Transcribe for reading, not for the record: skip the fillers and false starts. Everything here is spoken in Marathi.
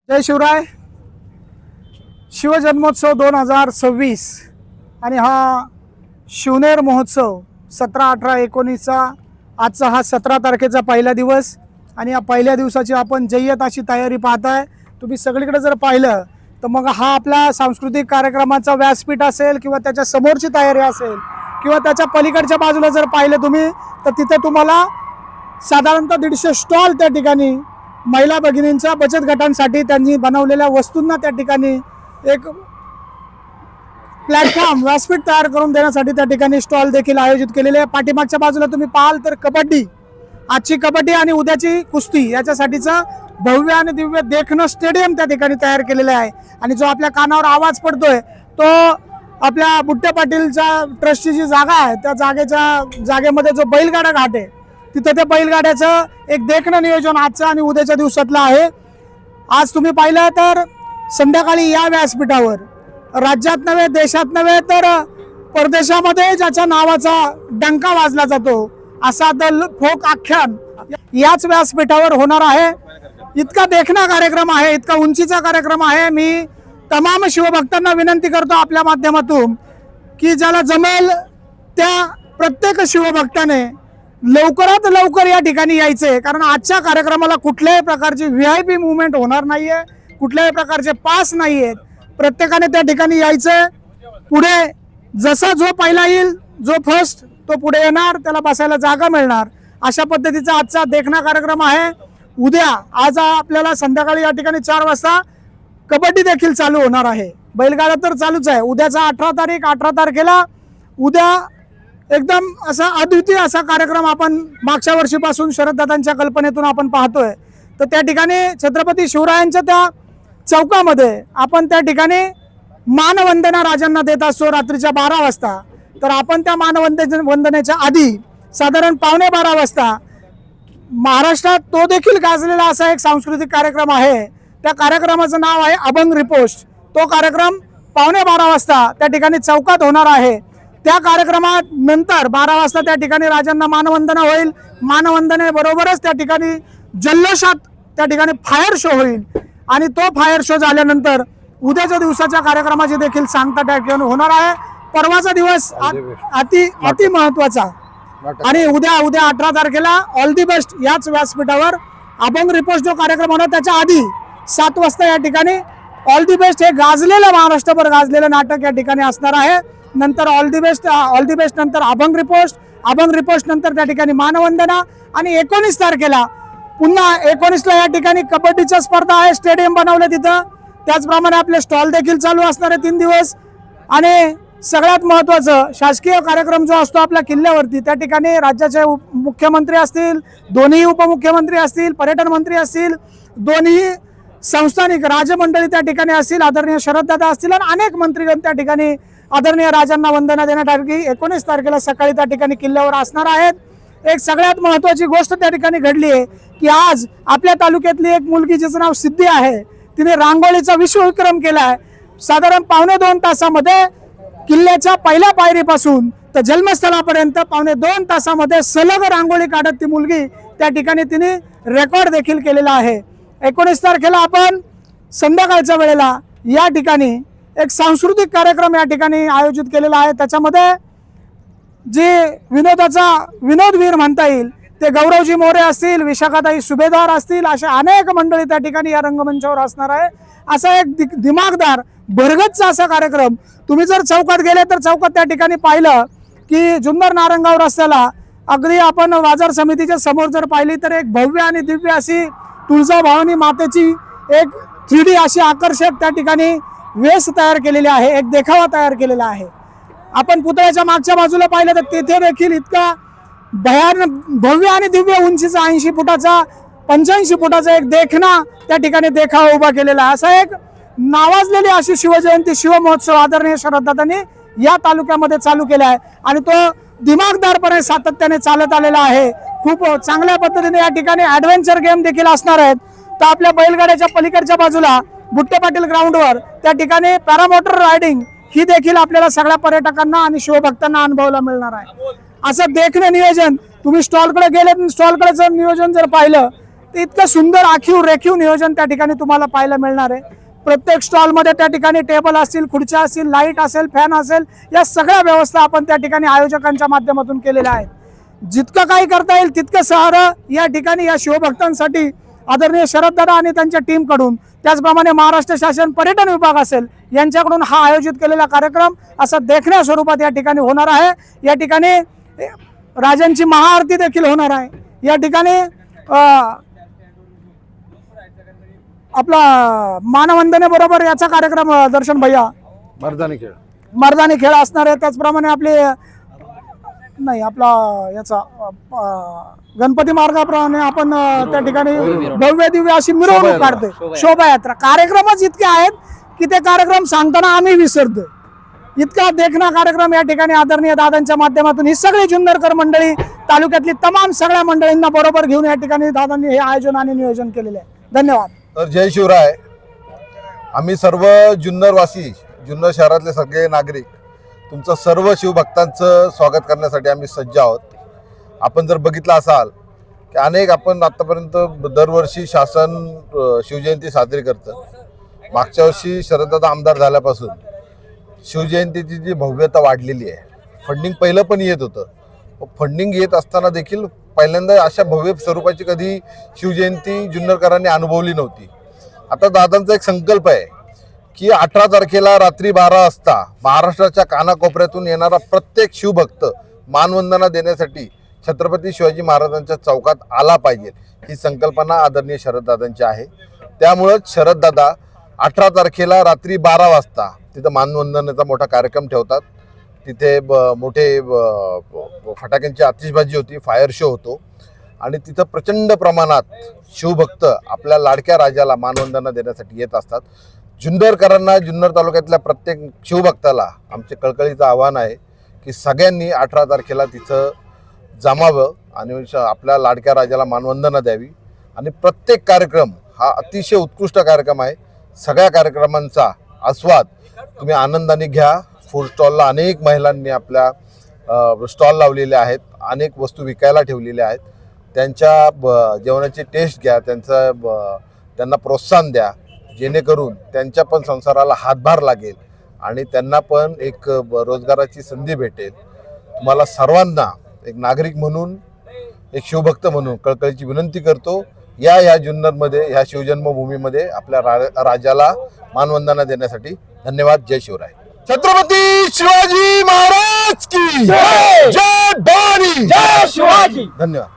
जय शिवराय. शिवजन्मोत्सव 2026 आणि हा शिवनेर महोत्सव 17, 18, 19चा आजचा हा 17 तारखेचा पहिला दिवस आणि या पहिल्या दिवसाची आपण जय्यत अशी तयारी पाहताय. तुम्ही सगळीकडे जर पाहिलं तर मग हा आपला सांस्कृतिक कार्यक्रमाचा व्यासपीठ असेल किंवा त्याच्या समोरची तयारी असेल किंवा त्याच्या पलीकडच्या बाजूला जर पाहिलं तुम्ही तर तिथे तुम्हाला साधारणतः 150 स्टॉल त्या ठिकाणी महिला भगिनींच्या बचत गटांसाठी त्यांनी बनवलेल्या वस्तूंना त्या ठिकाणी एक प्लॅटफॉर्म व्यासपीठ तयार करून देण्यासाठी त्या ठिकाणी स्टॉल देखील आयोजित केलेले आहे. पाठीमागच्या बाजूला तुम्ही पाहाल तर कबड्डी, आजची कबड्डी आणि उद्याची कुस्ती याच्यासाठीचं भव्य आणि दिव्य देखणं स्टेडियम त्या ठिकाणी तयार केलेलं आहे. आणि जो आपल्या कानावर आवाज पडतोय तो आपल्या बुट्टे पाटीलच्या ट्रस्टची जी जागा आहे त्या जागेमध्ये जो बैलगाडा घाट आहे तिथं ते बैलगाड्याचं एक देखणं नियोजन आजचं आणि उद्याच्या दिवसातलं आहे. आज तुम्ही पाहिलं तर संध्याकाळी या व्यासपीठावर राज्यात नव्हे, देशात नव्हे तर परदेशामध्ये ज्याच्या नावाचा डंका वाजला जातो असा द फोक आख्यान याच व्यासपीठावर होणार आहे. इतका देखणा कार्यक्रम आहे, इतका उंचीचा कार्यक्रम आहे. मी तमाम शिवभक्तांना विनंती करतो आपल्या माध्यमातून की ज्याला जमेल त्या प्रत्येक शिवभक्ताने लवकरात लवकर या ठिकाणी यायचे, कारण आजच्या कार्यक्रमाला कुठल्याही प्रकारची VIP मुवमेंट होणार नाहीये, कुठल्याही प्रकारचे पास नाहीयेत. प्रत्येकाने त्या ठिकाणी यायचं. पुढे जसा जो पहिला येईल, जो फर्स्ट तो पुढे येणार, त्याला बसायला जागा मिळणार. अशा पद्धतीचा आजचा देखणा कार्यक्रम आहे. उद्या आज आपल्याला संध्याकाळी या ठिकाणी 4 वाजता कबड्डी देखील चालू होणार आहे. बैलगाडा तर चालूच आहे. उद्याचा 18 तारीख, 18 तारखेला उद्या एकदम असा अद्वितीय असा कार्यक्रम आपण मागच्या वर्षीपासून शरददादांच्या कल्पनेतून आपण पाहतोय. तर त्या ठिकाणी छत्रपती शिवरायांच्या त्या चौकामध्ये आपण त्या ठिकाणी मानवंदना राजांना देत असतो रात्रीच्या 12 वाजता. तर आपण त्या मानवंदनेच्या आधी साधारण 12:15 वाजता महाराष्ट्रात तो देखील गाजलेला असा एक सांस्कृतिक कार्यक्रम आहे. त्या कार्यक्रमाचं नाव आहे अभंग रिपोस्ट. तो कार्यक्रम 12:15 वाजता त्या ठिकाणी चौकात होणार आहे. त्या कार्यक्रमात नंतर 12 वाजता त्या ठिकाणी राजांना मानवंदना होईल. मानवंदनेबरोबरच त्या ठिकाणी जल्लोषात त्या ठिकाणी फायर शो होईल आणि तो फायर शो झाल्यानंतर उद्याच्या दिवसाच्या कार्यक्रमाची देखील सांगता त्या ठिकाणी होणार आहे. परवाचा दिवस अति महत्वाचा आणि उद्या 18 तारखेला ऑल दी बेस्ट याच व्यासपीठावर अभंग रिपोस्ट जो कार्यक्रम होणार त्याच्या आधी 7 वाजता या ठिकाणी ऑल दी बेस्ट हे गाजलेलं महाराष्ट्रभर गाजलेलं नाटक या ठिकाणी असणार आहे. नंतर ऑल दी बेस्ट नंतर अभंग रिपोस्ट नंतर त्या ठिकाणी मानवंदना आणि 19 तारखेला पुन्हा 19ला या ठिकाणी कबड्डीच्या स्पर्धा आहे. स्टेडियम बनवले तिथं. त्याचप्रमाणे आपले स्टॉल देखील चालू असणार आहे 3 दिवस. आणि सगळ्यात महत्त्वाचं शासकीय कार्यक्रम जो असतो आपल्या किल्ल्यावरती त्या ठिकाणी राज्याचे मुख्यमंत्री असतील, दोन्ही उपमुख्यमंत्री असतील, पर्यटन मंत्री असतील, दोन्ही संस्थानिक राजमंडळी त्या ठिकाणी असतील, आदरणीय शरददादा असतील आणि अनेक मंत्रीगण त्या ठिकाणी आदरणीय राजांना वंदना देण्यासाठी 19 तारखेला सकाळी त्या ठिकाणी किल्ल्यावर असणार आहेत. एक सगळ्यात महत्त्वाची गोष्ट त्या ठिकाणी घडली आहे की आज आपल्या तालुक्यातली एक मुलगी जिचं नाव सिद्धी आहे, तिने रांगोळीचा विश्वविक्रम केला आहे. साधारण 2.25 तासामध्ये किल्ल्याच्या पहिल्या पायरीपासून तर जन्मस्थळापर्यंत 2.25 तासामध्ये सलग रांगोळी काढत ती मुलगी त्या ठिकाणी तिने रेकॉर्ड देखील केलेला आहे. 19 तारखेला आपण संध्याकाळच्या वेळेला या ठिकाणी एक सांस्कृतिक कार्यक्रम या ठिकाणी आयोजित केलेला आहे. त्याच्यामध्ये जे विनोदवीर म्हणता येईल ते गौरवजी मोरे असतील, विशाखाताई सुभेदार असतील, अशा अनेक मंडळी त्या ठिकाणी या रंगमंचावर असणार आहे. असा एक दिमागदार भरगतचा असा कार्यक्रम. तुम्ही जर चौकात गेले तर चौकात त्या ठिकाणी पाहिलं की जुन्नर नारंगाव रस्त्याला अगदी आपण बाजार समितीच्या समोर जर पाहिली तर एक भव्य आणि दिव्य अशी तुळजाभवानी मातेची एक 3D अशी आकर्षक त्या ठिकाणी वेस तयार केलेली आहे, एक देखावा तयार केलेला आहे. आपण पुतळ्याच्या मागच्या बाजूला पाहिलं तर तिथे देखील इतका भव्य आणि दिव्य उंचीचा 80 फुटाचा 85 फुटाचा एक देखणा त्या ठिकाणी देखावा उभा केलेला आहे. असा एक नावाजलेली अशी शिवजयंती शिवमहोत्सव आदरणीय शरददादांनी या तालुक्यामध्ये चालू केला आहे आणि तो दिमागदारपणे सातत्याने चालत आलेला आहे. खूप चांगल्या पद्धतीने या ठिकाणी ॲडव्हेंचर गेम देखील असणार आहेत. तर आपल्या बैलगाड्याच्या पलीकडच्या बाजूला बुट्टे पाटील ग्राउंडवर त्या ठिकाणी पॅरामोटर रायडिंग ही देखील आपल्याला सगळ्या पर्यटकांना आणि शिवभक्तांना अनुभवायला मिळणार आहे. असं देखणं नियोजन तुम्ही स्टॉलकडे गेले, स्टॉलकडे जर नियोजन जर पाहिलं तर इतकं सुंदर आखीव रेखीव नियोजन त्या ठिकाणी तुम्हाला पाहायला मिळणार आहे. प्रत्येक स्टॉलमध्ये त्या ठिकाणी टेबल असतील, खुर्च्या असतील, लाईट असेल, फॅन असेल, या सगळ्या व्यवस्था आपण त्या ठिकाणी आयोजकांच्या माध्यमातून केलेल्या आहेत. जितकं काही करता येईल तितकं सहारा या ठिकाणी या शिवभक्तांसाठी आदरणीय शरददादा आणि त्यांच्या टीमकडून, त्याचप्रमाणे महाराष्ट्र शासन पर्यटन विभाग असेल यांच्याकडून हा आयोजित केलेला कार्यक्रम असा देखण्या स्वरूपात या ठिकाणी होणार आहे. या ठिकाणी राजांची महाआरती देखील होणार आहे. या ठिकाणी आपला मानवंदने बरोबर याचा कार्यक्रम दर्शन भैया मर्दानी खेळ असणार आहे. त्याचप्रमाणे आपले नाही आपला याचा गणपती मार्गाप्रमाणे आपण त्या ठिकाणी भव्य दिव्य अशी मिरवणूक काढतोय, शोभायात्रा. कार्यक्रमच इतके आहेत की ते कार्यक्रम सांगताना आम्ही विसरतो. इतका देखणा कार्यक्रम या ठिकाणी आदरणीय दादांच्या माध्यमातून ही सगळी जुन्नरकर मंडळी, तालुक्यातली तमाम सगळ्या मंडळींना बरोबर घेऊन या ठिकाणी दादांनी हे आयोजन आणि नियोजन केलेले आहे. धन्यवाद. तर जय शिवराय. आम्ही सर्व जुन्नरवासी, जुन्नर शहरातले सगळे नागरिक तुमचं सर्व शिवभक्तांचं स्वागत करण्यासाठी आम्ही सज्ज आहोत. आपण जर बघितलं असाल की अनेक आपण आत्तापर्यंत दरवर्षी शासन शिवजयंती साजरी करतं. मागच्या वर्षी शरददादा आमदार झाल्यापासून शिवजयंतीची जी भव्यता वाढलेली आहे. फंडिंग पहिलं पण येत होतं, फंडिंग येत असताना देखील पहिल्यांदा अशा भव्य स्वरूपाची कधी शिवजयंती जुन्नरकरांनी अनुभवली नव्हती. आता दादांचा एक संकल्प आहे की 18 तारखेला रात्री 12 वाजता महाराष्ट्राच्या कानाकोपऱ्यातून येणारा प्रत्येक शिवभक्त मानवंदना देण्यासाठी छत्रपती शिवाजी महाराजांच्या चौकात आला पाहिजे, ही संकल्पना आदरणीय शरददादांची आहे. त्यामुळंच शरददादा 18 तारखेला रात्री 12 वाजता तिथं मानवंदनेचा मोठा कार्यक्रम ठेवतात. तिथे मोठे फटाक्यांची आतिषबाजी होती, फायर शो होतो आणि तिथं प्रचंड प्रमाणात शिवभक्त आपल्या लाडक्या राजाला मानवंदना देण्यासाठी येत असतात. जुन्नरकरांना, जुन्नर तालुक्यातल्या प्रत्येक शिवभक्ताला आमचे कळकळीचं आव्हान आहे की सगळ्यांनी 18 तारखेला तिथं जमावं आणि आपल्या लाडक्या राजाला मानवंदना द्यावी. आणि प्रत्येक कार्यक्रम हा अतिशय उत्कृष्ट कार्यक्रम आहे. सगळ्या कार्यक्रमांचा आस्वाद तुम्ही आनंदाने घ्या. फूड स्टॉलला अनेक महिलांनी आपल्या स्टॉल लावलेले आहेत, अनेक वस्तू विकायला ठेवलेल्या आहेत. त्यांच्या जेवणाची टेस्ट घ्या, त्यांना प्रोत्साहन द्या, जेणेकरून त्यांच्या पण संसाराला हातभार लागेल आणि त्यांना पण एक रोजगाराची संधी भेटेल. तुम्हाला सर्वांना एक नागरिक म्हणून, एक शिवभक्त म्हणून कळकळीची विनंती करतो, या जुन्नरमध्ये, ह्या शिवजन्मभूमीमध्ये आपल्या राजाला मानवंदना देण्यासाठी. धन्यवाद. जय शिवराय. छत्रपती शिवाजी महाराज की जय. जय भवानी. जय शिवाजी. धन्यवाद.